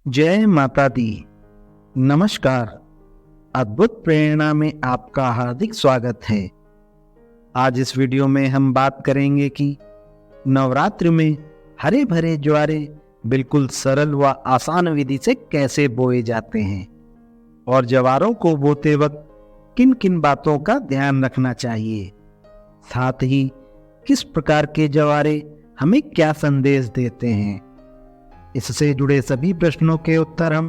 जय माता दी। नमस्कार। अद्भुत प्रेरणा में आपका हार्दिक स्वागत है। आज इस वीडियो में हम बात करेंगे कि नवरात्र में हरे भरे ज्वारे बिल्कुल सरल व आसान विधि से कैसे बोए जाते हैं और ज्वारों को बोते वक्त किन किन बातों का ध्यान रखना चाहिए, साथ ही किस प्रकार के ज्वारे हमें क्या संदेश देते हैं। इससे जुड़े सभी प्रश्नों के उत्तर हम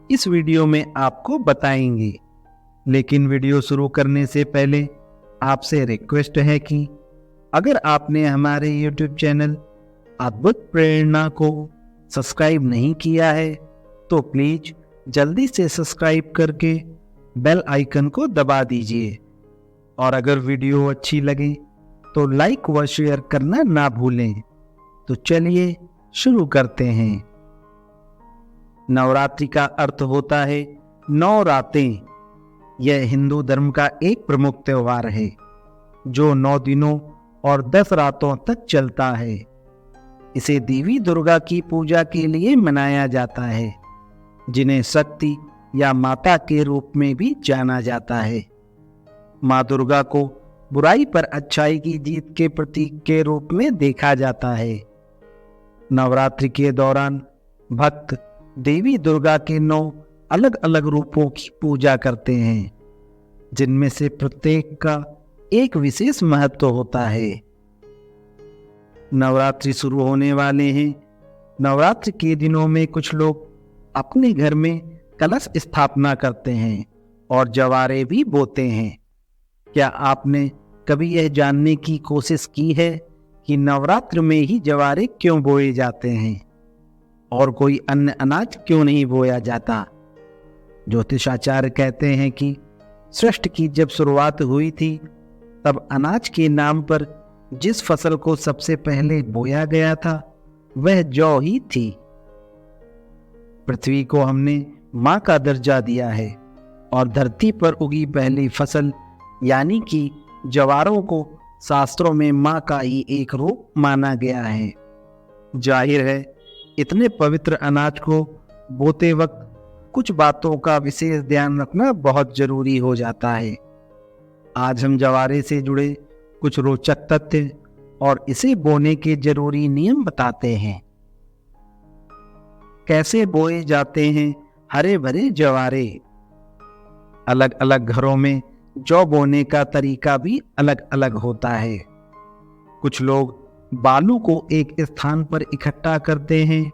इस वीडियो में आपको बताएंगे। लेकिन वीडियो शुरू करने से पहले आपसे रिक्वेस्ट है कि अगर आपने हमारे YouTube चैनल अद्भुत प्रेरणा को सब्सक्राइब नहीं किया है तो प्लीज जल्दी से सब्सक्राइब करके बेल आइकन को दबा दीजिए और अगर वीडियो अच्छी लगे तो लाइक व शेयर करना ना भूलें। तो चलिए शुरू करते हैं। नवरात्रि का अर्थ होता है 9 रातें। यह हिंदू धर्म का एक प्रमुख त्योहार है जो 9 दिनों और 10 रातों तक चलता है। इसे देवी दुर्गा की पूजा के लिए मनाया जाता है, जिन्हें शक्ति या माता के रूप में भी जाना जाता है। माँ दुर्गा को बुराई पर अच्छाई की जीत के प्रतीक के रूप में देखा जाता है। नवरात्रि के दौरान भक्त देवी दुर्गा के 9 अलग अलग रूपों की पूजा करते हैं, जिनमें से प्रत्येक का एक विशेष महत्व होता है। नवरात्रि शुरू होने वाले हैं। नवरात्रि के दिनों में कुछ लोग अपने घर में कलश स्थापना करते हैं और ज्वारे भी बोते हैं। क्या आपने कभी यह जानने की कोशिश की है कि नवरात्र में ही ज्वारे क्यों बोए जाते हैं और कोई अन्य अनाज क्यों नहीं बोया जाता? ज्योतिषाचार्य कहते हैं कि सृष्टि की जब शुरुआत हुई थी तब अनाज के नाम पर जिस फसल को सबसे पहले बोया गया था वह जौ ही थी। पृथ्वी को हमने माँ का दर्जा दिया है और धरती पर उगी पहली फसल यानी कि ज्वारों को शास्त्रों में माँ का ही एक रूप माना गया है। जाहिर है इतने पवित्र अनाज को बोते वक्त कुछ बातों का विशेष ध्यान रखना बहुत जरूरी हो जाता है। आज हम ज्वारे से जुड़े कुछ रोचक तथ्य और इसे बोने के जरूरी नियम बताते हैं। कैसे बोए जाते हैं हरे भरे ज्वारे? अलग अलग घरों में जौ बोने का तरीका भी अलग अलग होता है। कुछ लोग बालू को एक स्थान पर इकट्ठा करते हैं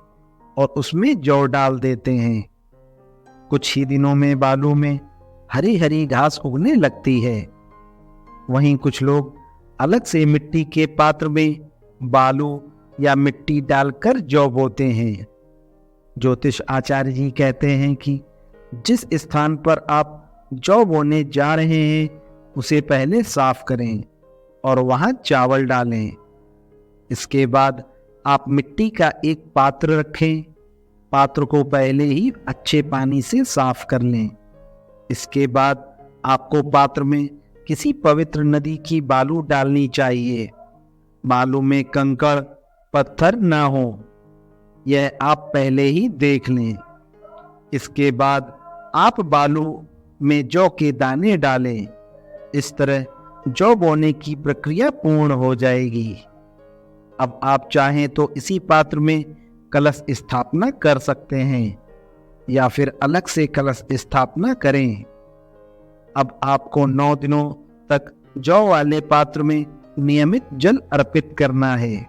और उसमें जौ डाल देते हैं। कुछ ही दिनों में बालू में हरी हरी घास उगने लगती है। वहीं कुछ लोग अलग से मिट्टी के पात्र में बालू या मिट्टी डालकर जौ बोते हैं। ज्योतिष आचार्य जी कहते हैं कि जिस स्थान पर आप जौ बोने जा रहे हैं उसे पहले साफ करें और वहां चावल डालें। इसके बाद आप मिट्टी का एक पात्र रखें। पात्र को पहले ही अच्छे पानी से साफ कर लें। इसके बाद आपको पात्र में किसी पवित्र नदी की बालू डालनी चाहिए। बालू में कंकड़ पत्थर ना हो, यह आप पहले ही देख लें। इसके बाद आप बालू में जौ के दाने डालें। इस तरह जौ बोने की प्रक्रिया पूर्ण हो जाएगी। अब आप चाहें तो इसी पात्र में कलश स्थापना कर सकते हैं या फिर अलग से कलश स्थापना करें। अब आपको 9 दिनों तक जौ वाले पात्र में नियमित जल अर्पित करना है।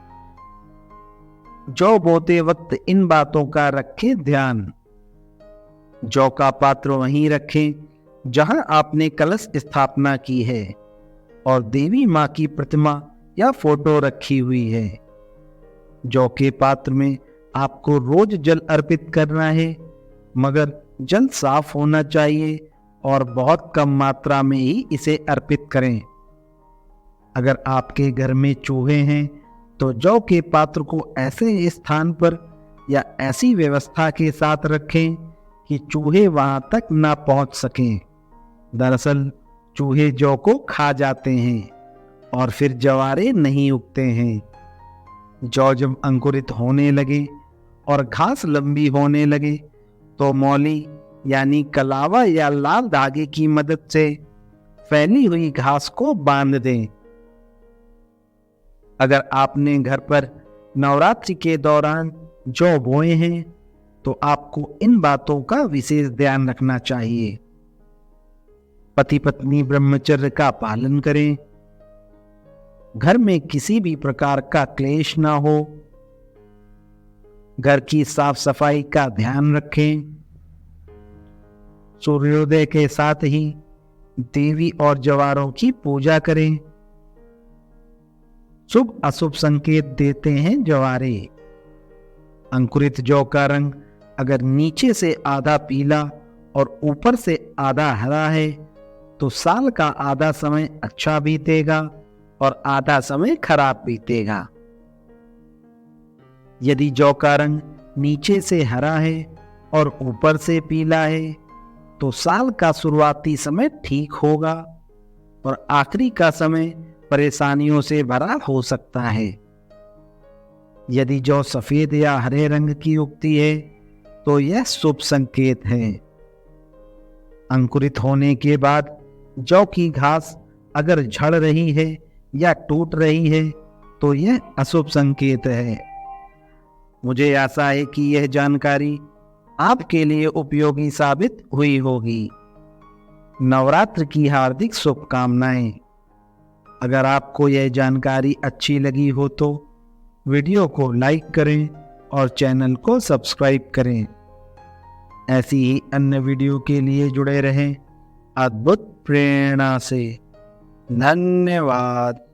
जौ बोते वक्त इन बातों का रखें ध्यान। जौ का पात्र वहीं रखें जहां आपने कलश स्थापना की है और देवी माँ की प्रतिमा या फोटो रखी हुई है। जौ के पात्र में आपको रोज जल अर्पित करना है, मगर जल साफ होना चाहिए और बहुत कम मात्रा में ही इसे अर्पित करें। अगर आपके घर में चूहे हैं तो जौ के पात्र को ऐसे स्थान पर या ऐसी व्यवस्था के साथ रखें कि चूहे वहां तक ना पहुंच सकें। दरअसल चूहे जौ को खा जाते हैं और फिर ज्वारे नहीं उगते हैं। जौ जब अंकुरित होने लगे और घास लंबी होने लगे तो मौली यानी कलावा या लाल धागे की मदद से फैली हुई घास को बांध दें। अगर आपने घर पर नवरात्रि के दौरान जौ बोए हैं तो आपको इन बातों का विशेष ध्यान रखना चाहिए। पति पत्नी ब्रह्मचर्य का पालन करें, घर में किसी भी प्रकार का क्लेश ना हो, घर की साफ सफाई का ध्यान रखें, सूर्योदय के साथ ही देवी और जवारों की पूजा करें। शुभ अशुभ संकेत देते हैं जवारे। अंकुरित जौ का रंग अगर नीचे से आधा पीला और ऊपर से आधा हरा है तो साल का आधा समय अच्छा बीतेगा और आधा समय खराब बीतेगा। यदि जौ का रंग नीचे से हरा है और ऊपर से पीला है तो साल का शुरुआती समय ठीक होगा और आखिरी का समय परेशानियों से भरा हो सकता है। यदि जौ सफेद या हरे रंग की उगती है तो यह शुभ संकेत है। अंकुरित होने के बाद जौ की घास अगर झड़ रही है या टूट रही है तो यह अशुभ संकेत है। मुझे आशा है कि यह जानकारी आपके लिए उपयोगी साबित हुई होगी। नवरात्र की हार्दिक शुभकामनाएं। अगर आपको यह जानकारी अच्छी लगी हो तो वीडियो को लाइक करें और चैनल को सब्सक्राइब करें। ऐसी ही अन्य वीडियो के लिए जुड़े रहें अद्भुत प्रेरणा से। धन्यवाद।